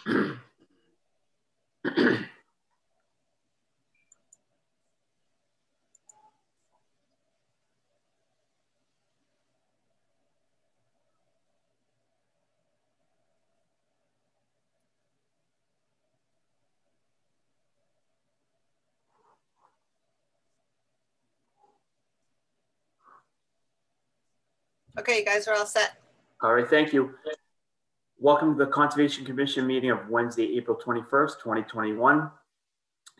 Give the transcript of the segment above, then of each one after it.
Okay, you guys are all set. All right, thank you. Welcome to the Conservation Commission meeting of Wednesday, April 21st, 2021.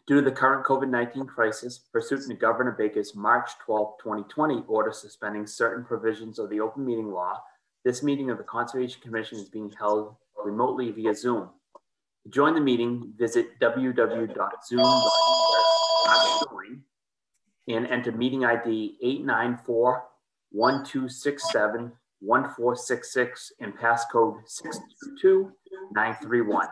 Due to the current COVID-19 crisis, pursuant to Governor Baker's March 12, 2020 order suspending certain provisions of the open meeting law, this meeting of the Conservation Commission is being held remotely via Zoom. To join the meeting, visit www.zoom.com/join and enter meeting ID 894-1267-1466 and passcode 622931.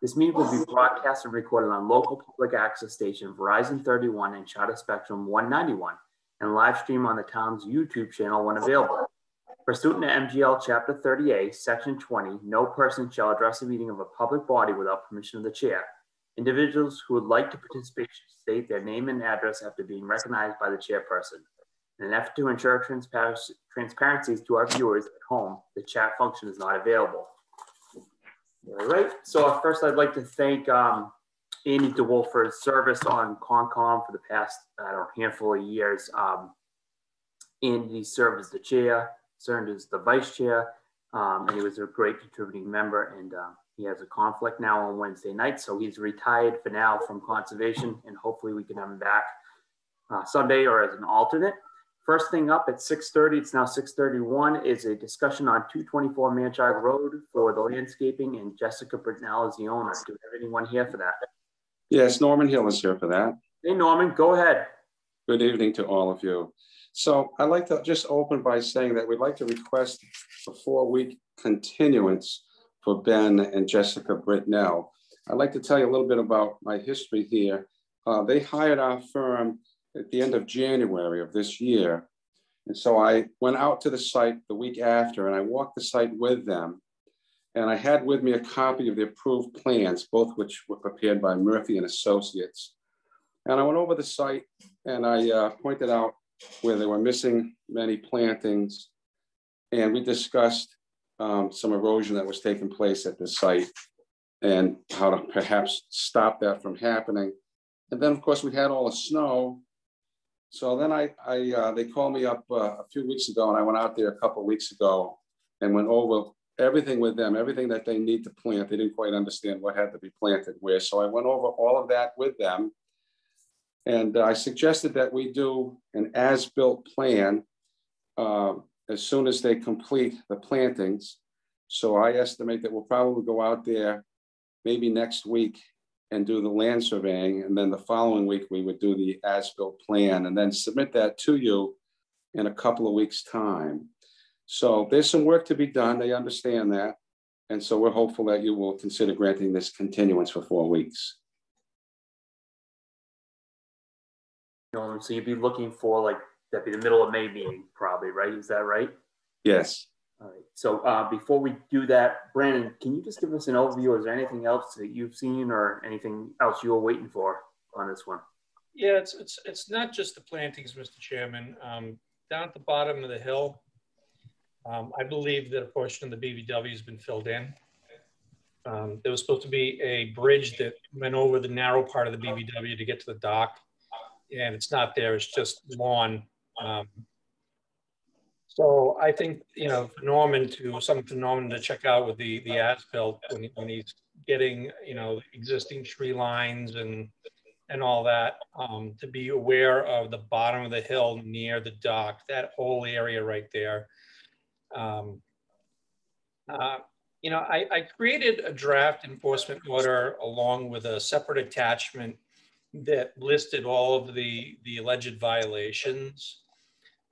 This meeting will be broadcast and recorded on local public access station Verizon 31 and Charter Spectrum 191 and live stream on the town's YouTube channel when available. Pursuant to MGL Chapter 30A, Section 20, no person shall address a meeting of a public body without permission of the chair. Individuals who would like to participate should state their name and address after being recognized by the chairperson. In an effort to ensure transparency to our viewers at home, the chat function is not available. All right, so first I'd like to thank Andy DeWolf for his service on Concom for the past, handful of years. Andy served as the chair, served as the vice chair, and he was a great contributing member, and he has a conflict now on Wednesday night, so he's retired for now from conservation, and hopefully we can have him back Sunday or as an alternate. First thing up at 6:30, it's now 6:31, is a discussion on 224 Manchard Road for the landscaping, and Jessica Britnell is the owner. Do we have anyone here for that? Yes, Norman Hill is here for that. Hey, Norman, go ahead. Good evening to all of you. So I'd like to just open by saying that we'd like to request a 4-week continuance for Ben and Jessica Britnell. I'd like to tell you a little bit about my history here. They hired our firm at the end of January of this year. And so I went out to the site the week after and I walked the site with them. And I had with me a copy of the approved plans, both which were prepared by Murphy and Associates. And I went over the site and I pointed out where they were missing many plantings. And we discussed some erosion that was taking place at the site and how to perhaps stop that from happening. And then of course we had all the snow. So then they called me up a few weeks ago, and I went out there a couple of weeks ago and went over everything with them, everything that they need to plant. They didn't quite understand what had to be planted where. So I went over all of that with them. And I suggested that we do an as-built plan as soon as they complete the plantings. So I estimate that we'll probably go out there maybe next week and do the land surveying. And then the following week, we would do the as-built plan and then submit that to you in a couple of weeks' time. So there's some work to be done. They understand that. And so we're hopeful that you will consider granting this continuance for 4 weeks. So you'd be looking for like, that'd be the middle of May meeting probably, right? Is that right? Yes. All right. So before we do that, Brandon, can you just give us an overview? Is there anything else that you've seen or anything else you were waiting for on this one? Yeah, it's not just the plantings, Mr. Chairman. Down at the bottom of the hill, I believe that a portion of the BVW has been filled in. There was supposed to be a bridge that went over the narrow part of the BVW to get to the dock, and it's not there. It's just lawn. So I think, for Norman to check out with the as-built when he's getting, existing tree lines and all that, to be aware of the bottom of the hill near the dock, that whole area right there. I created a draft enforcement order along with a separate attachment that listed all of the alleged violations.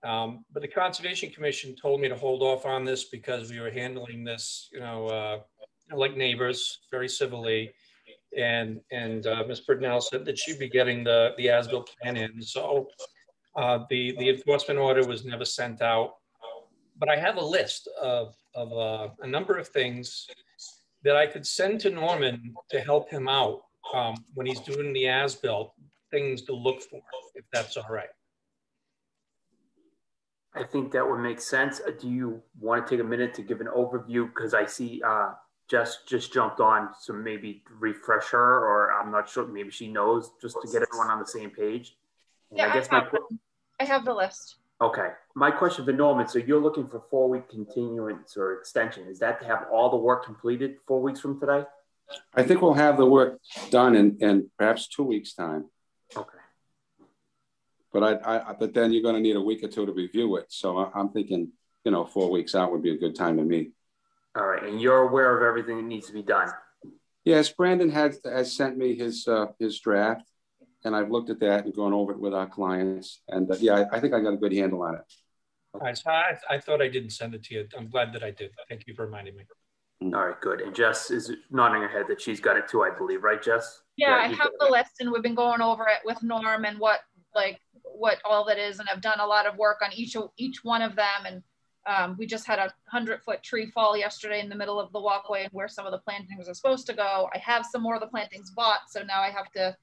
But the Conservation Commission told me to hold off on this because we were handling this, like neighbors, very civilly. And Ms. Britnell said that she'd be getting the as-built plan in. So the enforcement order was never sent out. But I have a list of a number of things that I could send to Norman to help him out when he's doing the as-built, things to look for, if that's all right. I think that would make sense. Do you want to take a minute to give an overview? Because I see Jess just jumped on, so maybe refresh her, or I'm not sure, maybe she knows, just to get everyone on the same page. And Yeah, I have the list. Okay. My question for Norman, so you're looking for 4-week continuance or extension. Is that to have all the work completed 4 weeks from today? I think we'll have the work done in perhaps 2 weeks' time. Okay. But but then you're going to need a week or two to review it. So I'm thinking, 4 weeks out would be a good time to meet. All right, and you're aware of everything that needs to be done? Yes, Brandon has sent me his draft, and I've looked at that and gone over it with our clients. And yeah, I think I got a good handle on it. All right, so I thought I didn't send it to you. I'm glad that I did. Thank you for reminding me. All right, good. And Jess is nodding her head that she's got it too, I believe, right, Jess? Yeah, I have the list, and we've been going over it with Norm and what all that is, and I've done a lot of work on each one of them. And we just had a 100-foot tree fall yesterday in the middle of the walkway and where some of the plantings are supposed to go. I have some more of the plantings bought, so now I have to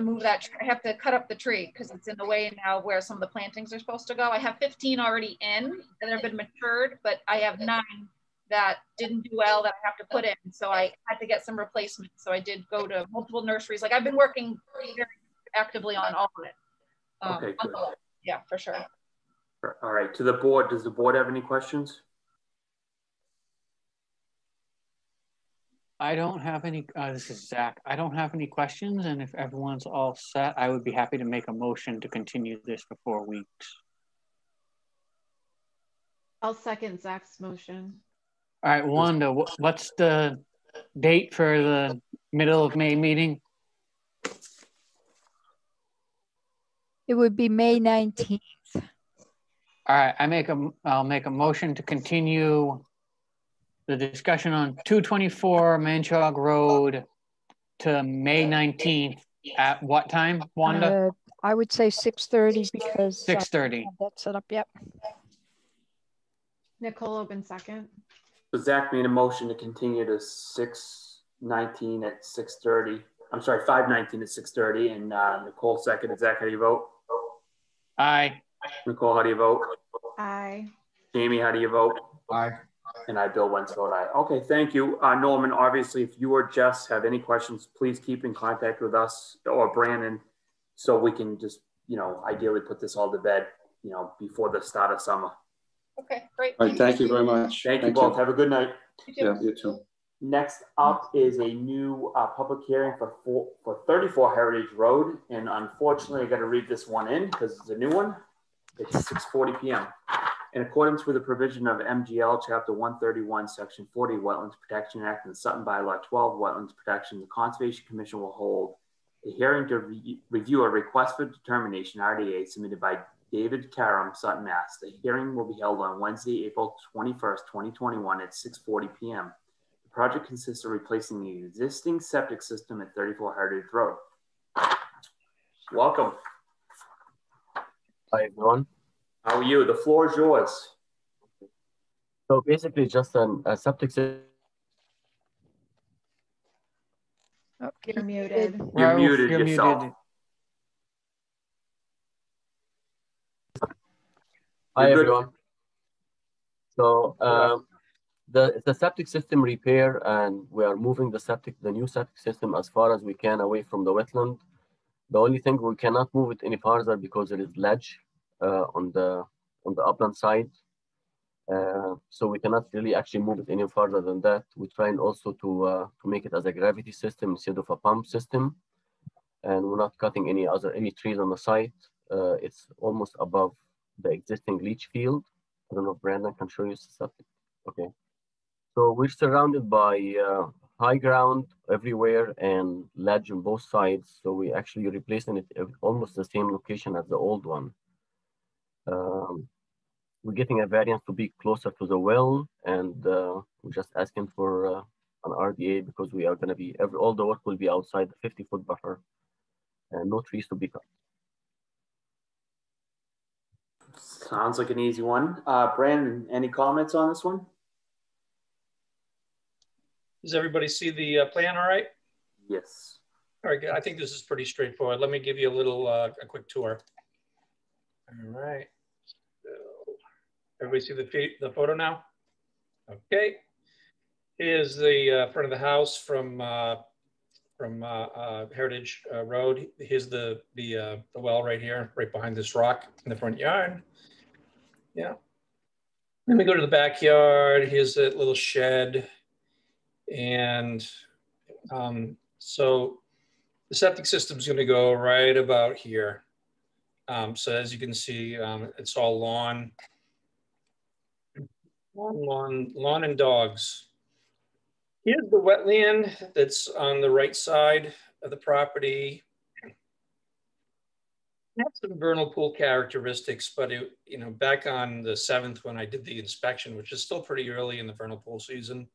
move that. I have to cut up the tree because it's in the way now where some of the plantings are supposed to go. I have 15 already in that have been matured, but I have 9 that didn't do well that I have to put in. So I had to get some replacements. So I did go to multiple nurseries. Like I've been working very actively on all of it. Okay, good. Yeah, for sure. All right, to the board, does the board have any questions? I don't have any, this is Zach. I don't have any questions, and if everyone's all set, I would be happy to make a motion to continue this for 4 weeks. I'll second Zach's motion. All right, Wanda, what's the date for the middle of May meeting? It would be May 19th. All right, I'll make a motion to continue the discussion on 224 Manchog Road to May 19th at what time, Wanda? I would say 6:30 because 6:30. That's set up. Yep. Nicole Oben second. So Zach made a motion to continue to 6/19 at 6:30. I'm sorry, 5/19 at 6:30, and Nicole seconded. Zach, how do you vote? Aye. Nicole, how do you vote? Aye. Jamie, how do you vote? Aye. And I, Bill Wentz, vote aye. Okay, thank you. Norman, obviously, if you or Jess have any questions, please keep in contact with us or Brandon so we can just, ideally put this all to bed, before the start of summer. Okay, great. All right, thank you very much. Thank you both. Have a good night. Yeah, you too. Next up is a new public hearing for 34 Heritage Road. And unfortunately, I got to read this one in because it's a new one. It's 6:40 p.m. In accordance with the provision of MGL Chapter 131, Section 40, Wetlands Protection Act, and the Sutton Bylaw 12, Wetlands Protection, the Conservation Commission will hold a hearing to review a request for determination, RDA, submitted by David Karam, Sutton, Mass. The hearing will be held on Wednesday, April 21st, 2021 at 6:40 p.m. The project consists of replacing the existing septic system at 34 Heritage Road. Welcome. Hi, everyone. How are you? The floor is yours. So basically just a septic system. Oh, You're muted. You're Raouf, muted you're yourself. muted. Hi, You're good. everyone. So the septic system repair, and we are moving the new septic system as far as we can away from the wetland. The only thing we cannot move it any farther because there is ledge on the upland side. So we cannot really actually move it any further than that. We're trying also to make it as a gravity system instead of a pump system. And we're not cutting any trees on the site. It's almost above the existing leach field. I don't know if Brandon can show you something. Okay. So we're surrounded by high ground everywhere and ledge on both sides. So we actually replacing it almost the same location as the old one. We're getting a variance to be closer to the well, and we're just asking for an RDA because we are going to be, all the work will be outside the 50-foot buffer and no trees to be cut. Sounds like an easy one. Brandon, any comments on this one? Does everybody see the plan all right? Yes. All right, good. I think this is pretty straightforward. Let me give you a little, a quick tour. All right. So, everybody see the photo now? Okay. Here's the front of the house from Heritage Road. Here's the well right here, right behind this rock in the front yard. Yeah. Then we go to the backyard. Here's a little shed. And so the septic system is going to go right about here. So as you can see, it's all lawn and dogs. Here's the wetland that's on the right side of the property. It has some vernal pool characteristics, but back on the 7th when I did the inspection, which is still pretty early in the vernal pool season,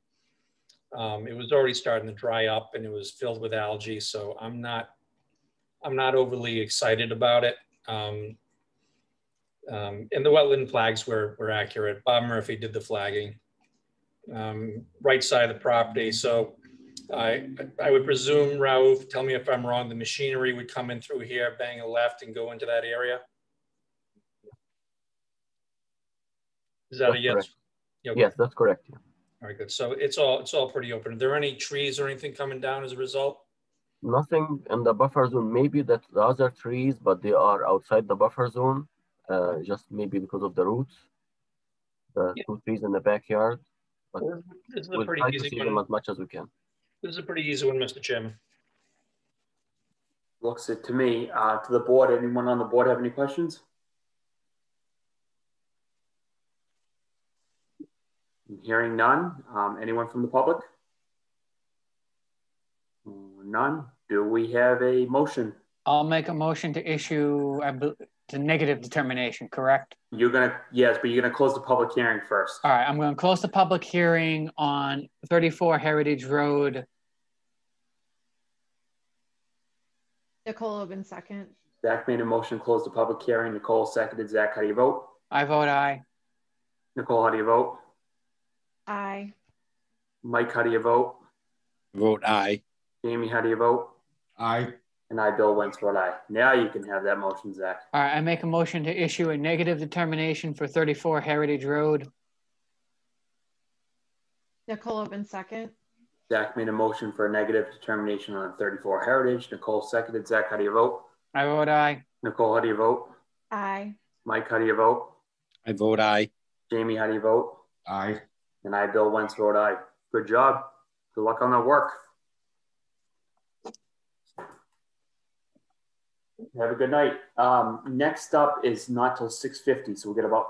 it was already starting to dry up and it was filled with algae. So I'm not overly excited about it. And the wetland flags were accurate. Bob Murphy did the flagging. Right side of the property. So I would presume, Raouf, tell me if I'm wrong, the machinery would come in through here, bang a left and go into that area. Is that a yes? Correct. Okay. Yes, that's correct. Yeah. All right, good. So it's all pretty open. Are there any trees or anything coming down as a result? Nothing in the buffer zone. Maybe that the other trees, but they are outside the buffer zone, just maybe because of the roots. The two trees in the backyard. But this is a we'll pretty try to easy see one. them as much as we can. This is a pretty easy one, Mr. Chairman. Looks it to me. To the board, anyone on the board have any questions? I'm hearing none. Anyone from the public? None. Do we have a motion? I'll make a motion to issue the negative determination, correct? Yes, but you're gonna close the public hearing first. All right, I'm going to close the public hearing on 34 Heritage Road. Nicole Oben, second. Zach made a motion to close the public hearing. Nicole seconded. Zach, how do you vote? I vote aye. Nicole, how do you vote? Aye. Mike, how do you vote? Vote aye. Jamie, how do you vote? Aye. And I, Bill Wentz, vote aye. Now you can have that motion, Zach. All right, I make a motion to issue a negative determination for 34 Heritage Road. Nicole Oben, second. Zach made a motion for a negative determination on 34 Heritage. Nicole seconded. Zach, how do you vote? I vote aye. Nicole, how do you vote? Aye. Mike, how do you vote? I vote aye. Jamie, how do you vote? Aye. And I, Bill Wentz, vote aye. Good job. Good luck on that work. Have a good night. Next up is not till 6:50, so we'll get about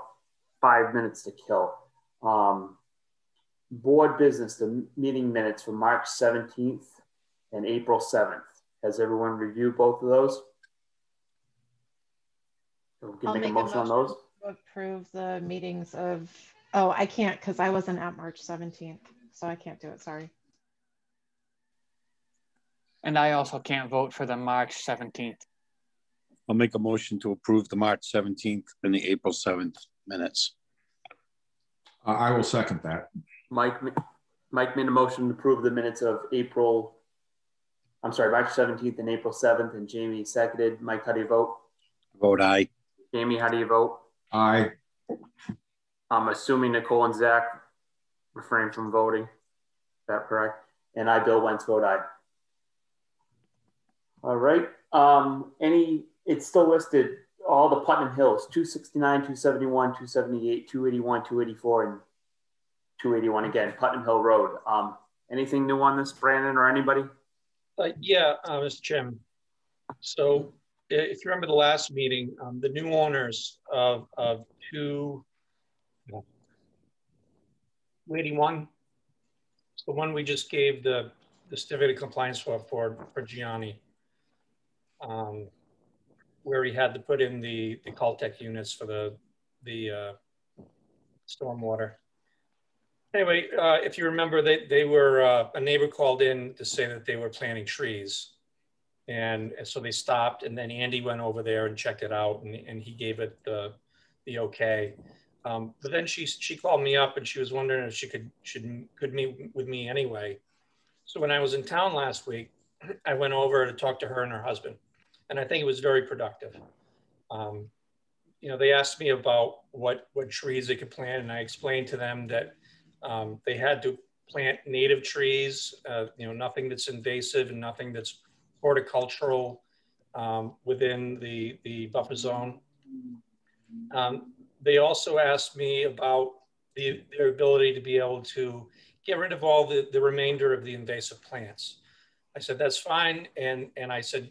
5 minutes to kill. Board business, the meeting minutes for March 17th and April 7th. Has everyone reviewed both of those? So we can make a motion on those. To approve the meetings of, oh, I can't because I wasn't at March 17th, so I can't do it, sorry. And I also can't vote for the March 17th. I'll make a motion to approve the March 17th and the April 7th minutes. I will second that. Mike made a motion to approve the minutes of March 17th and April 7th, and Jamie seconded. Mike, how do you vote? Vote aye. Jamie, how do you vote? Aye. I'm assuming Nicole and Zach refrain from voting. Is that correct? And I, Bill Wentz, vote aye. All right. It's still listed, all the Putnam Hills, 269, 271, 278, 281, 284, and 281 again, Putnam Hill Road. Anything new on this, Brandon or anybody? Yeah, Mr. Chairman. So if you remember the last meeting, the new owners of 281, it's the one we just gave the certificate of compliance for Gianni, where he had to put in the Caltech units for the stormwater. Anyway, if you remember, they were, a neighbor called in to say that they were planting trees. And so they stopped, and then Andy went over there and checked it out, and he gave it the okay. But then she called me up and she was wondering if she could meet with me anyway. So when I was in town last week, I went over to talk to her and her husband, and I think it was very productive. You know, they asked me about what trees they could plant, and I explained to them that they had to plant native trees, you know, nothing that's invasive and nothing that's horticultural within the buffer zone. They also asked me about their ability to be able to get rid of all the remainder of the invasive plants. I said, that's fine. And I said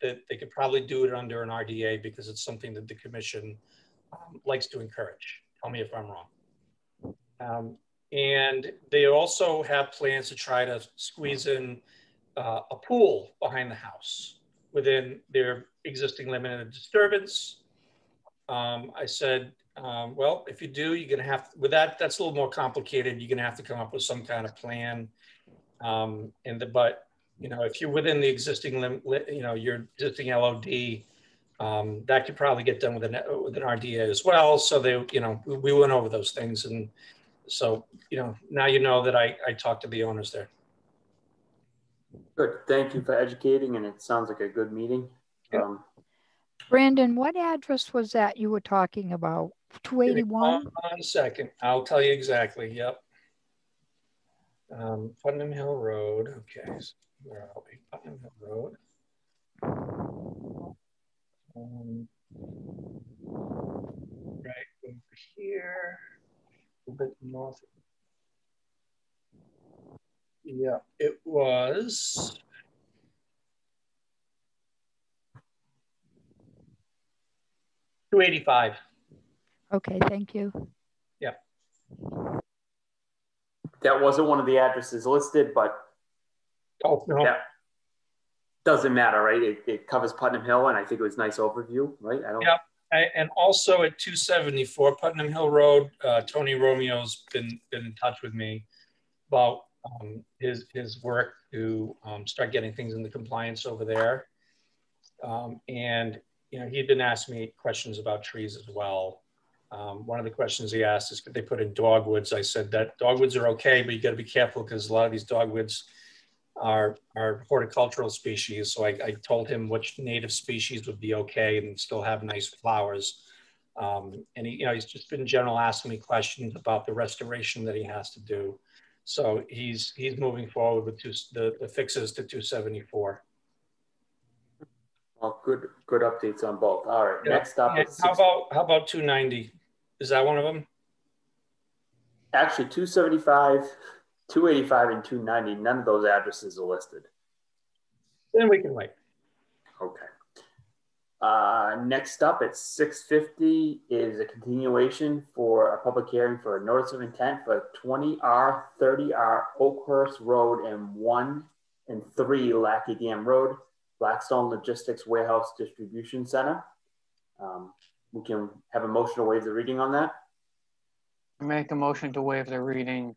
that they could probably do it under an RDA because it's something that the commission likes to encourage. Tell me if I'm wrong. And they also have plans to try to squeeze in a pool behind the house within their existing limited disturbance. I said, well, if you do, you're going to have to, with that, that's a little more complicated. You're going to have to come up with some kind of plan. But you know, if you're within the existing you know, your existing LOD, that could probably get done with an RDA as well. So they, you know, we went over those things, and so, you know, now you know that I talked to the owners there. Good. Thank you for educating, and it sounds like a good meeting. Yeah. Brandon, what address was that you were talking about? 281? One second. I'll tell you exactly. Yep. Putnam Hill Road. Okay. So where are we? Putnam Hill Road. Right over here. A little bit north. Yeah, it was. $285. Okay, thank you. Yeah. That wasn't one of the addresses listed, but oh, no. That doesn't matter, right? It covers Putnam Hill, and I think it was a nice overview, right? Yeah, and also at 274 Putnam Hill Road, Tony Romeo's been in touch with me about his work to start getting things into compliance over there. And you know, he'd been asking me questions about trees as well. One of the questions he asked is, could they put in dogwoods? I said that dogwoods are okay, but you got to be careful because a lot of these dogwoods are horticultural species. So I told him which native species would be okay and still have nice flowers. And he, you know, he's just been in general asking me questions about the restoration that he has to do. So he's moving forward with the fixes to 274. Well, good updates on both. All right, Yeah. next up is how about 290? Is that one of them? Actually, 275, 285, and 290. None of those addresses are listed. Then we can wait. Okay. Next up at 650 is a continuation for a public hearing for a notice of intent for 20R, 30R Oakhurst Road and 1 and 3 Lackey Dam Road, Blackstone Logistics Warehouse Distribution Center. We can have a motion to waive the reading on that. Make a motion to waive the reading.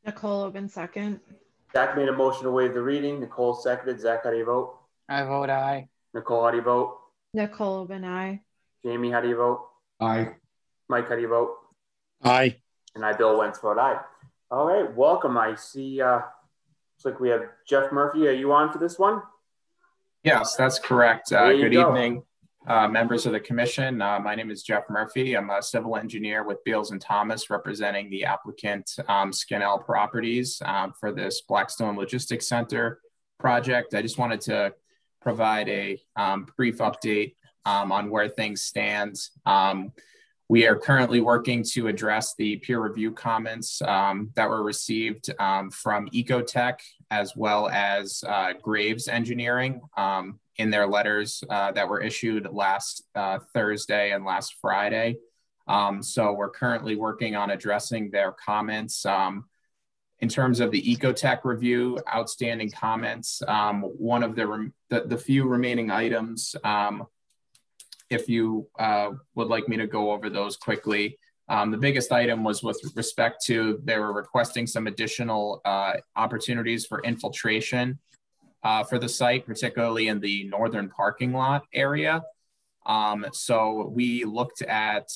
Nicole Oben, second. Zach made a motion to waive the reading. Nicole seconded. Zach, how do you vote? I vote aye. Nicole, how do you vote? Nicole Oben, aye. Jamie, how do you vote? Aye. Mike, how do you vote? Aye. And I, Bill Wentz, vote aye. All right, welcome. I see, looks like we have Jeff Murphy. Are you on for this one? Yes, that's correct. Good evening, members of the commission. My name is Jeff Murphy. I'm a civil engineer with Beals and Thomas, representing the applicant Skinnell Properties for this Blackstone Logistics Center project. I just wanted to provide a brief update on where things stand. We are currently working to address the peer review comments that were received from Ecotech as well as Graves Engineering in their letters that were issued last Thursday and last Friday. So we're currently working on addressing their comments. In terms of the Ecotech review, outstanding comments, one of the few remaining items, if you would like me to go over those quickly. The biggest item was with respect to, they were requesting some additional opportunities for infiltration for the site, particularly in the northern parking lot area. So we looked at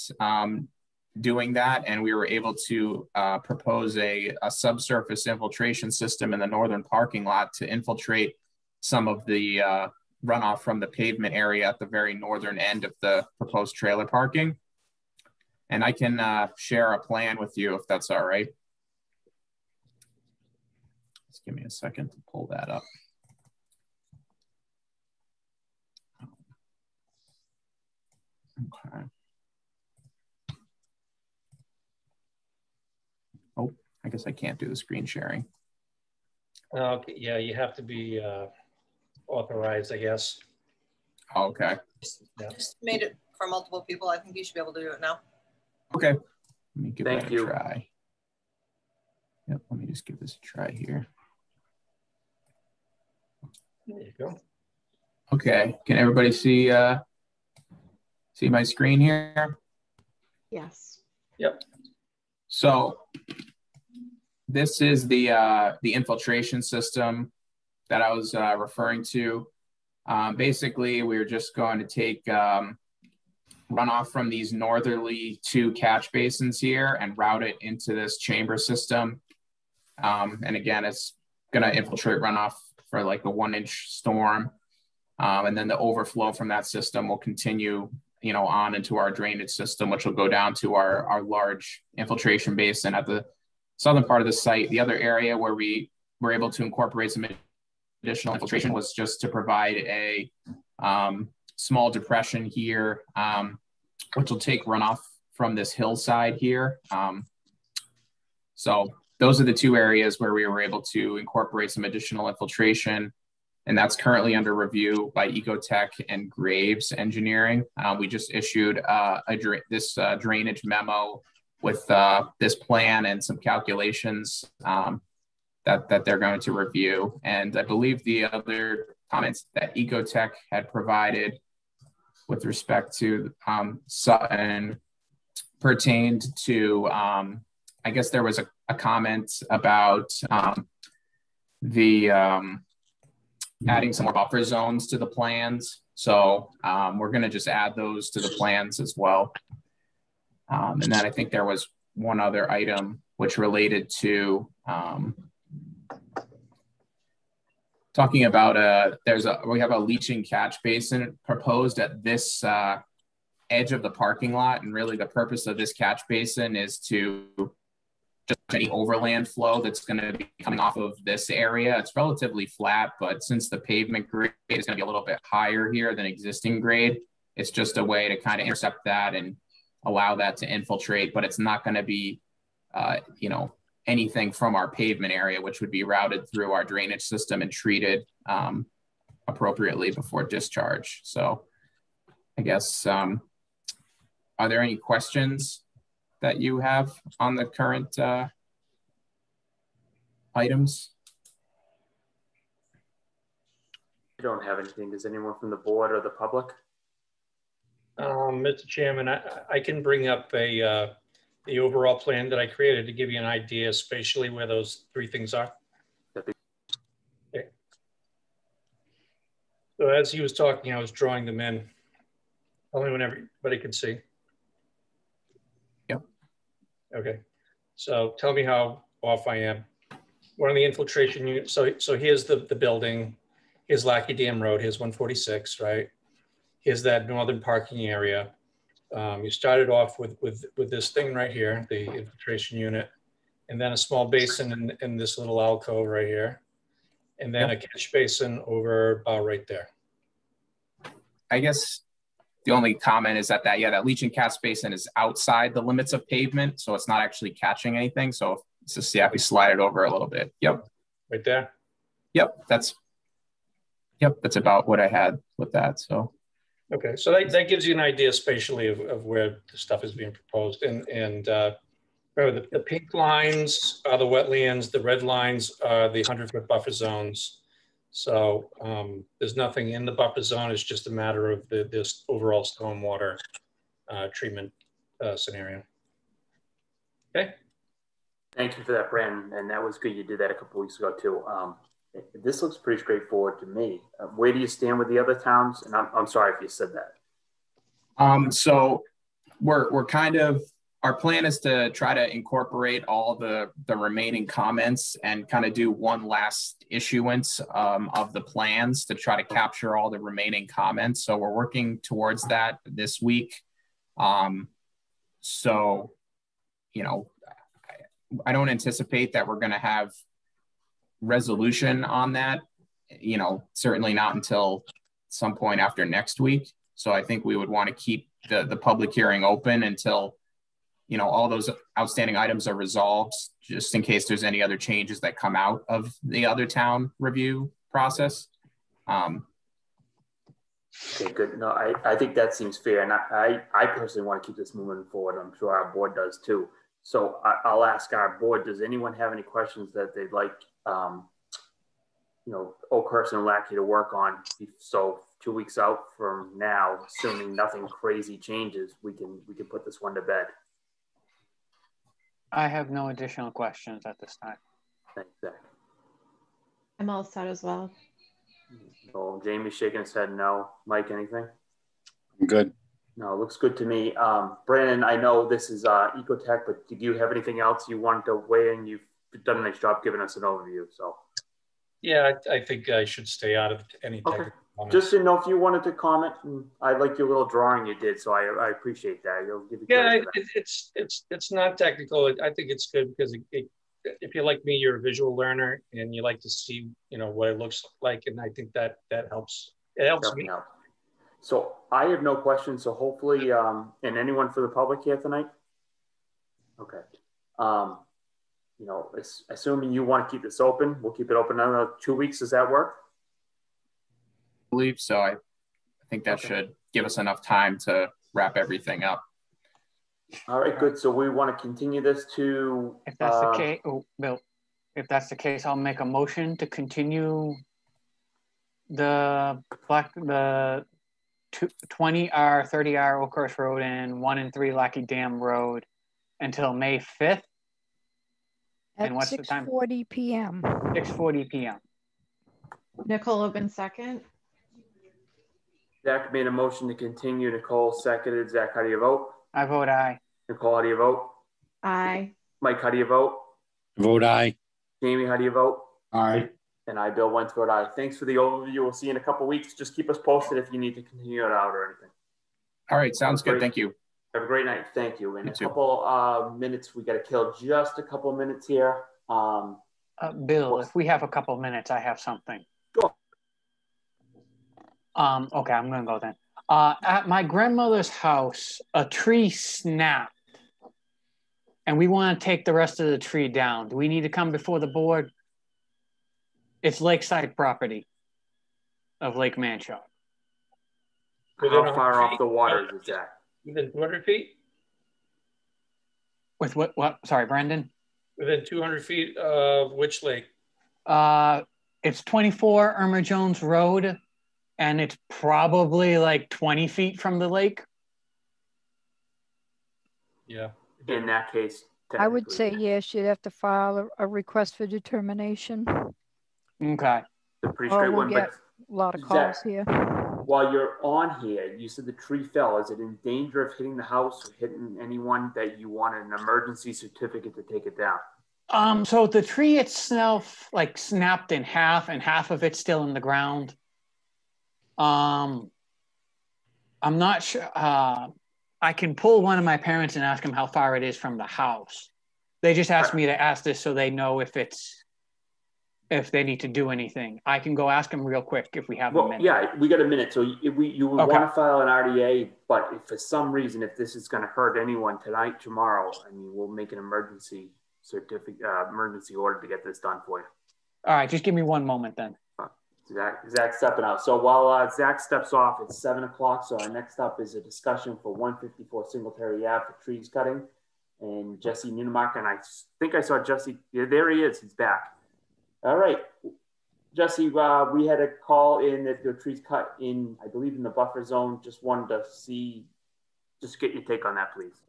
doing that, and we were able to propose a subsurface infiltration system in the northern parking lot to infiltrate some of the runoff from the pavement area at the very northern end of the proposed trailer parking. And I can share a plan with you if that's all right. Just give me a second to pull that up. Okay. Oh, I guess I can't do the screen sharing. Okay, yeah, you have to be authorized, I guess. Oh, okay. Yeah. Just made it for multiple people. I think you should be able to do it now. Okay. Let me give Thank that you. a try. Yep, let me just give this a try here. There you go. Okay, can everybody see see my screen here? Yes. Yep. So this is the infiltration system that I was referring to. Basically, we're just going to take runoff from these northerly two catch basins here and route it into this chamber system. And again, it's going to infiltrate runoff for like a 1-inch storm. And then the overflow from that system will continue, you know, on into our drainage system, which will go down to our large infiltration basin at the southern part of the site. The other area where we were able to incorporate some additional infiltration was just to provide a small depression here, which will take runoff from this hillside here. So those are the two areas where we were able to incorporate some additional infiltration, and that's currently under review by Ecotech and Graves Engineering. We just issued this drainage memo with this plan and some calculations that they're going to review. And I believe the other comments that Ecotech had provided with respect to Sutton pertained to, I guess there was a comment about the adding some more buffer zones to the plans. So we're gonna just add those to the plans as well. And then I think there was one other item which related to talking about we have a leaching catch basin proposed at this edge of the parking lot, and really the purpose of this catch basin is to just any overland flow that's going to be coming off of this area. It's relatively flat, but since the pavement grade is going to be a little bit higher here than existing grade, it's just a way to kind of intercept that and allow that to infiltrate. But it's not going to be, you know, anything from our pavement area, which would be routed through our drainage system and treated appropriately before discharge. So I guess, are there any questions that you have on the current items? I don't have anything. Does anyone from the board or the public? Mr. Chairman, I can bring up the overall plan that I created to give you an idea spatially where those three things are. Okay. So as he was talking, I was drawing them in. Only when everybody could see. Yep. Okay. So tell me how off I am. We're on the infiltration unit. So here's the building. Here's Lackey Dam Road. Here's 146, right? Here's that northern parking area. You started off with this thing right here, the infiltration unit, and then a small basin in this little alcove right here, and then a catch basin over about right there. I guess the only comment is that that leaching catch basin is outside the limits of pavement, so it's not actually catching anything. So it's just, yeah, we slide it over a little bit. Yep. Right there? Yep, that's about what I had with that, so. Okay, so that gives you an idea spatially of where the stuff is being proposed. And remember, the pink lines are the wetlands, the red lines are the 100-foot buffer zones. So there's nothing in the buffer zone. It's just a matter of this overall stormwater treatment scenario. Okay. Thank you for that, Brandon. And that was good. You did that a couple weeks ago too. This looks pretty straightforward to me. Where do you stand with the other towns? And I'm sorry if you said that. So we're kind of our plan is to try to incorporate all the remaining comments and kind of do one last issuance of the plans to try to capture all the remaining comments. So we're working towards that this week. So, you know, I don't anticipate that we're going to have resolution on that, you know, certainly not until some point after next week. So I think we would want to keep the public hearing open until, you know, all those outstanding items are resolved, just in case there's any other changes that come out of the other town review process. Okay, good. No, I think that seems fair. And I personally want to keep this moving forward. I'm sure our board does too. So I'll ask our board, does anyone have any questions that they'd like, you know, Oakhurst and Lackey to work on? So 2 weeks out from now, assuming nothing crazy changes, we can put this one to bed. I have no additional questions at this time. Thanks, Zach. I'm all set as well. So Jamie's shaking his head no. Mike, anything? I'm good. No, it looks good to me. Brandon, I know this is Ecotech, but did you have anything else you wanted to weigh in? You've done a nice job giving us an overview. So yeah, I think I should stay out of any technical comments. Just to know if you wanted to comment. I like your little drawing you did, so I appreciate that. You'll give it's not technical. I think it's good because if you're like me, you're a visual learner and you like to see, you know, what it looks like, and I think that helps. It helps me. So I have no questions. So hopefully, and anyone for the public here tonight? Okay. You know, assuming you want to keep this open, we'll keep it open another 2 weeks. Does that work? I believe so. I think that should give us enough time to wrap everything up. All right, good. So we want to continue this to. If that's the case, Bill, if that's the case, I'll make a motion to continue the 20R, 30R Oakhurst Road and 1 and 3 Lackey Dam Road until May 5th. At 6:40 p.m. 6:40 p.m. Nicole Oben second. Zach made a motion to continue. Nicole seconded. Zach, how do you vote? I vote aye. Nicole, how do you vote? Aye. Mike, how do you vote? Vote aye. Jamie, how do you vote? Aye. And I, Bill Wentz, vote aye. Thanks for the overview. We'll see you in a couple of weeks. Just keep us posted if you need to continue it out or anything. All right, sounds good. Thank you. Have a great night. Thank you. In a couple minutes, we got to kill just a couple minutes here. Bill, if we have a couple minutes, I have something. Sure. Okay, I'm gonna go then. At my grandmother's house, a tree snapped, and we want to take the rest of the tree down. Do we need to come before the board? It's lakeside property of Lake Manchog. How far off the water is that? Within 200 feet? With what? Sorry, Brandon? Within 200 feet of which lake? It's 24 Irma Jones Road, and it's probably like 20 feet from the lake. Yeah. In that case, I would say yes, you'd have to file a request for determination. Okay. It's a pretty straight one, get a lot of calls here. While you're on here, you said the tree fell. Is it in danger of hitting the house or hitting anyone that you want an emergency certificate to take it down? So the tree itself like snapped in half, and half of it's still in the ground. I'm not sure. I can pull one of my parents and ask them how far it is from the house. They just asked me to ask this so they know if they need to do anything. I can go ask them real quick if we have a minute. Yeah, we got a minute. So you would want to file an RDA, but if for some reason, if this is going to hurt anyone tonight, tomorrow, I mean, we'll make an emergency certificate, emergency order to get this done for you. All right, just give me 1 moment then. Zach stepping out. So while Zach steps off, it's 7 o'clock. So our next up is a discussion for 154 Singletary Ave for trees cutting. And Jesse Nunemark, and I think I saw Jesse. Yeah, there he is. He's back. All right, Jesse, we had a call in that the trees cut in, I believe, in the buffer zone. Just wanted to just get your take on that, please.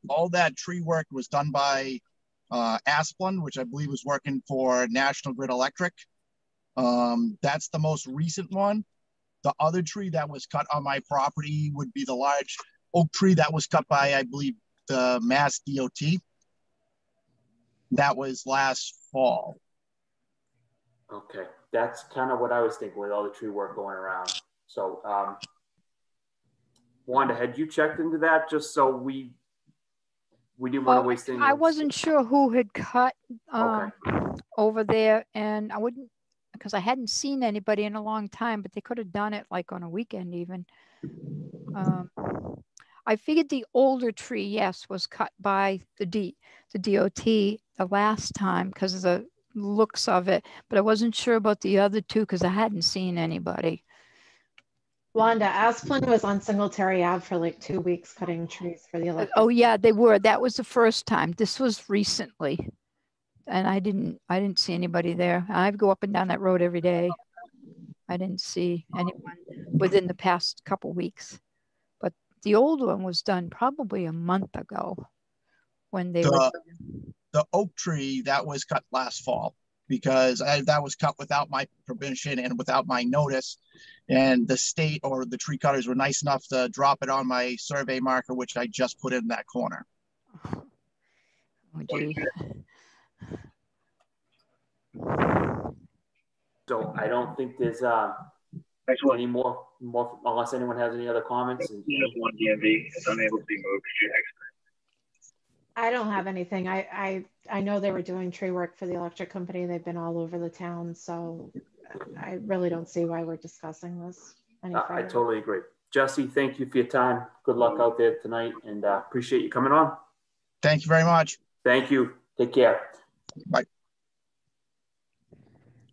All that tree work was done by Asplund, which I believe was working for National Grid Electric. That's the most recent one. The other tree that was cut on my property would be the large oak tree that was cut by, I believe, the Mass DOT. That was last fall. Okay, that's kind of what I was thinking with all the tree work going around. So, Wanda, had you checked into that just so we didn't want to waste any? I wasn't sure who had cut Okay. over there, and I wouldn't, because I hadn't seen anybody in a long time, but they could have done it like on a weekend even. I figured the older tree, yes, was cut by the DOT the last time because of the looks of it, but I wasn't sure about the other two because I hadn't seen anybody. Wanda, Asplin was on Singletary Ave for like 2 weeks cutting trees for the electric. Oh yeah, they were. That was the first time. This was recently, and I didn't see anybody there. I go up and down that road every day. I didn't see anyone within the past couple weeks. But the old one was done probably a month ago when they were. The oak tree that was cut last fall because that was cut without my permission and without my notice. And the state or the tree cutters were nice enough to drop it on my survey marker, which I just put in that corner. Oh, gee. So I don't think there's any more unless anyone has any other comments. One DMV is unable to be moved due to expert. I don't have anything. I know they were doing tree work for the electric company. They've been all over the town, so I really don't see why we're discussing this any further. I totally agree. Jesse, thank you for your time. Good luck out there tonight, and appreciate you coming on. Thank you very much. Thank you. Take care. Bye.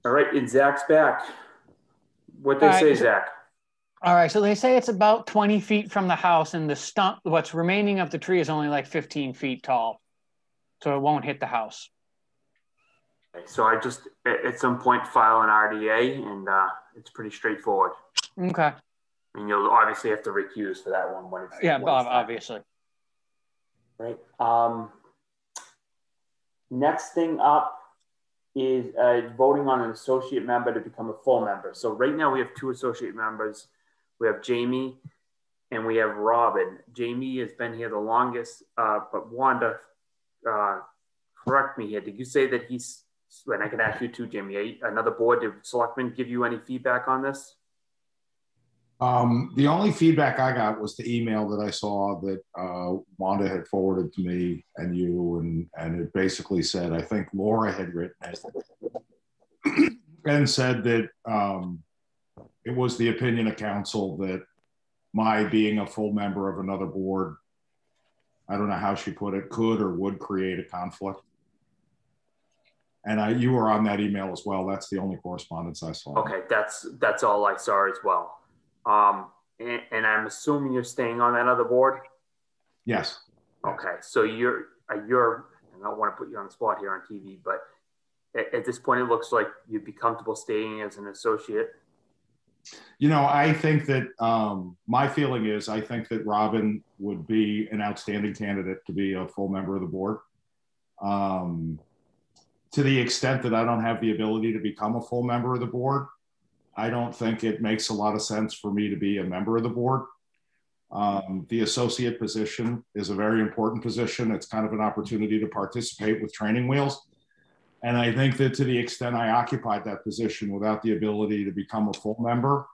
All right, and Zach's back. What they say, Zach? All right, so they say it's about 20 feet from the house, and the stump, what's remaining of the tree is only like 15 feet tall, so it won't hit the house. Okay, so I just at some point file an RDA, and it's pretty straightforward. Okay. And you'll obviously have to recuse for that one when it's obviously. Right. Next thing up is voting on an associate member to become a full member. So right now we have 2 associate members. We have Jamie and we have Robin. Jamie has been here the longest, but Wanda, correct me here. Did you say that he's, and I can ask you too, Jamie, another board, did selectmen give you any feedback on this? The only feedback I got was the email that I saw that Wanda had forwarded to me and you, and it basically said, I think Laura had written it and said that it was the opinion of council that my being a full member of another board, I don't know how she put it, could or would create a conflict. And you were on that email as well. That's the only correspondence I saw. Okay, that's all I saw as well. And I'm assuming you're staying on that other board? Yes. Okay, so you're I don't want to put you on the spot here on TV, but at this point, it looks like you'd be comfortable staying as an associate. You know, I think that my feeling is I think that Robin would be an outstanding candidate to be a full member of the board. To the extent that I don't have the ability to become a full member of the board, I don't think it makes a lot of sense for me to be a member of the board. The associate position is a very important position. It's kind of an opportunity to participate with training wheels. And I think that to the extent I occupied that position without the ability to become a full member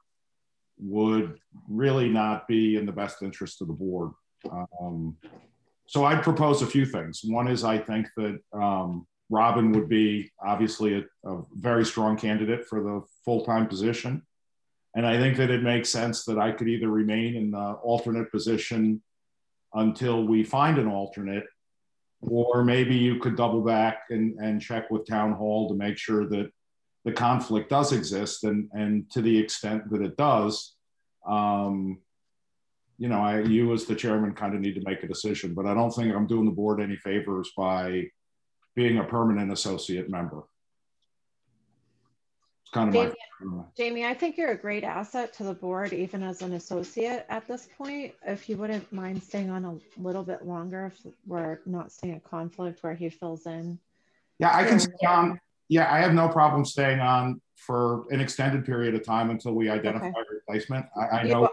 would really not be in the best interest of the board. So I'd propose a few things. One is I think that Robin would be obviously a very strong candidate for the full-time position. And I think that it makes sense that I could either remain in the alternate position until we find an alternate, or maybe you could double back and check with town hall to make sure that the conflict does exist. And to the extent that it does, you know, you as the chairman kind of need to make a decision, but I don't think I'm doing the board any favors by being a permanent associate member. It's kind of Jamie, I think you're a great asset to the board, even as an associate at this point. If you wouldn't mind staying on a little bit longer, if we're not seeing a conflict where he fills in. Yeah, I can stay on. Yeah, I have no problem staying on for an extended period of time until we identify a replacement. I know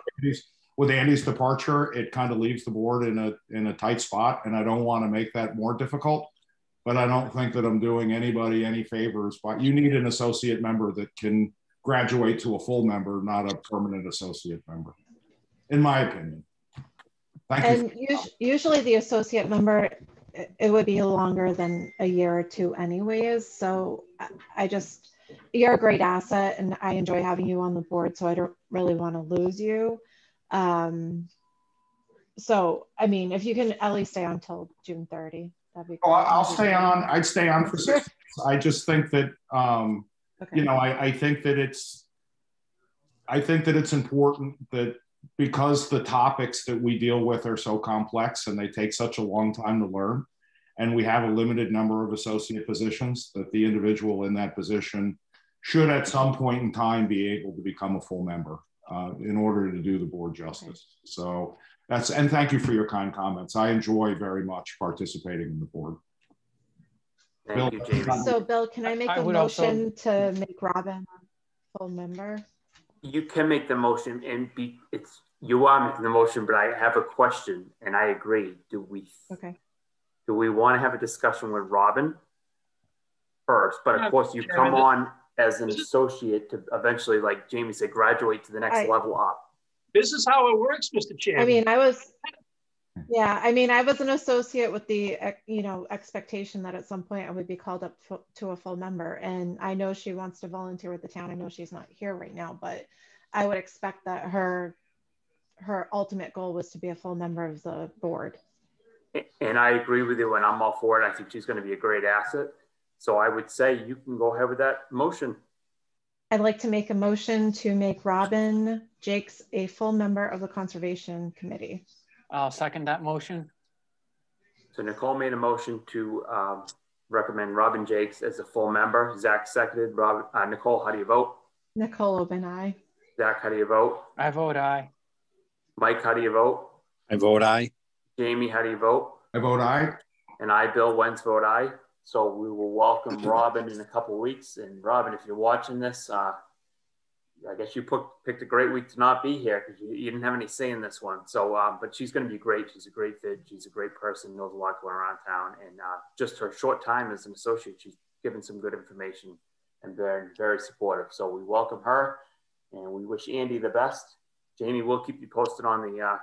with Andy's departure, it kind of leaves the board in a tight spot, and I don't want to make that more difficult. But I don't think that I'm doing anybody any favors. But you need an associate member that can graduate to a full member, not a permanent associate member, in my opinion. Thank you. And usually the associate member, it would be longer than a year or two anyways. So you're a great asset and I enjoy having you on the board. So I don't really want to lose you. So, I mean, if you can at least stay on until June 30, that'd be great. Oh, I'll stay on. I'd stay on for 6 months. I just think that, okay. You know, I think that it's important that because the topics that we deal with are so complex and they take such a long time to learn, and we have a limited number of associate positions, that the individual in that position should at some point in time be able to become a full member in order to do the board justice. So and thank you for your kind comments. I enjoy very much participating in the board. Thank you, Jamie. So Bill, can I make a motion to make Robin a full member? You can make the motion, and you are making the motion, but I have a question, and I agree. Do we want to have a discussion with Robin first? But of course, you come on as an associate to eventually, like Jamie said, graduate to the next level up. This is how it works, Mr. Chairman. I mean, I was an associate with the, expectation that at some point I would be called up to a full member. And I know she wants to volunteer with the town. I know she's not here right now, but I would expect that her ultimate goal was to be a full member of the board. And I agree with you, and I'm all for it. I think she's going to be a great asset. So I would say you can go ahead with that motion. I'd like to make a motion to make Robin Jakes a full member of the Conservation Committee. I'll second that motion. So Nicole made a motion to recommend Robin Jakes as a full member. Zach seconded. Nicole, how do you vote? Nicole Oben, aye. Zach, how do you vote? I vote aye. Mike, how do you vote? I vote aye. Jamie, how do you vote? I vote aye. And I, Bill Wentz, vote aye. So we will welcome Robin in a couple of weeks. And Robin, if you're watching this, I guess you picked a great week to not be here because you didn't have any say in this one. So, but she's going to be great. She's a great fit. She's a great person, knows a lot going around town. And just her short time as an associate, she's given some good information and very, very supportive. So we welcome her and we wish Andy the best. Jamie, we'll keep you posted on the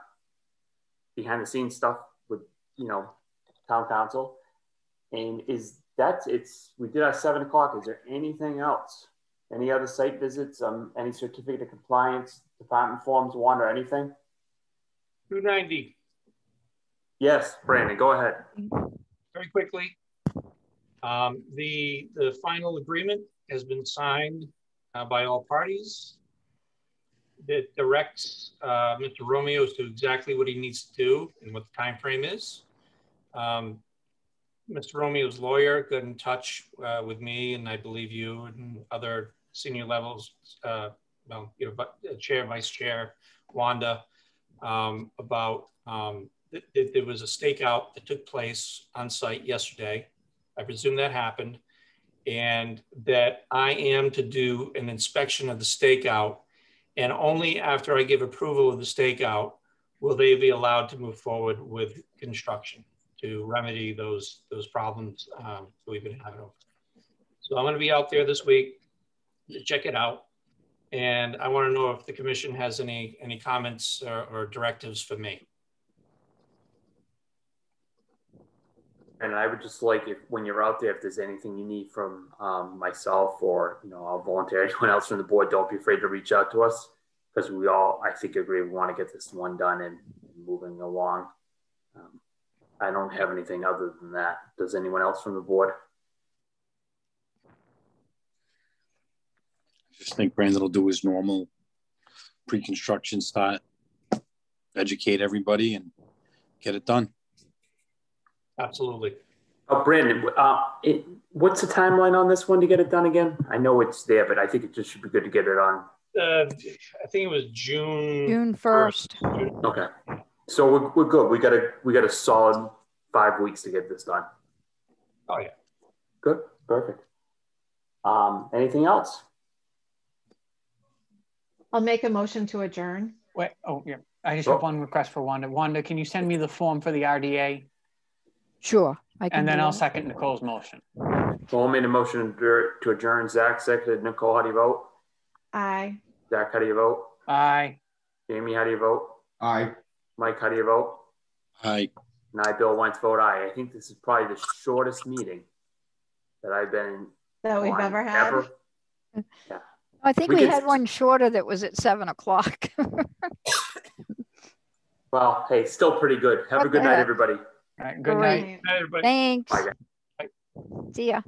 behind the scenes stuff with, town council. And we did our 7 o'clock. Is there anything else? Any other site visits? Any certificate of compliance, department forms, or anything? 290. Yes, Brandon, go ahead. Very quickly. The final agreement has been signed by all parties. That directs Mr. Romeo as to exactly what he needs to do and what the time frame is. Mr. Romeo's lawyer got in touch with me, and I believe you and other senior levels, chair, vice chair, Wanda, about there was a stakeout that took place on site yesterday. I presume that happened, and that I am to do an inspection of the stakeout, and only after I give approval of the stakeout will they be allowed to move forward with construction to remedy those problems that we've been having. So I'm going to be out there this week to check it out. And I want to know if the commission has any comments or directives for me. And I would just like, when you're out there, if there's anything you need from myself or, I'll volunteer, anyone else from the board, don't be afraid to reach out to us, because we all, I think, agree we want to get this one done and moving along. I don't have anything other than that. Does anyone else from the board? I just think Brandon will do his normal pre-construction start, educate everybody and get it done. Absolutely. Oh, Brandon, what's the timeline on this one to get it done again? I know it's there, but I think it just should be good to get it on. I think it was June 1st. Okay. So we're good. We got a solid 5 weeks to get this done. Oh yeah. Good. Perfect. Anything else? I'll make a motion to adjourn. Wait. Oh yeah. I just have one request for Wanda. Wanda, can you send me the form for the RDA? Sure. I can And then do I'll that. second Nicole's motion. Cole made a motion to adjourn. Zach seconded. Nicole, how do you vote? Aye. Zach, how do you vote? Aye. Jamie, how do you vote? Aye. Mike, how do you vote? Aye. And I, Bill Wentz, vote aye. I think this is probably the shortest meeting that I've been That we've on ever had. Yeah. I think we had one shorter that was at 7 o'clock. Well, hey, still pretty good. Have a good night, everybody. All right, good Great. night, everybody. Thanks. Bye, guys. See ya.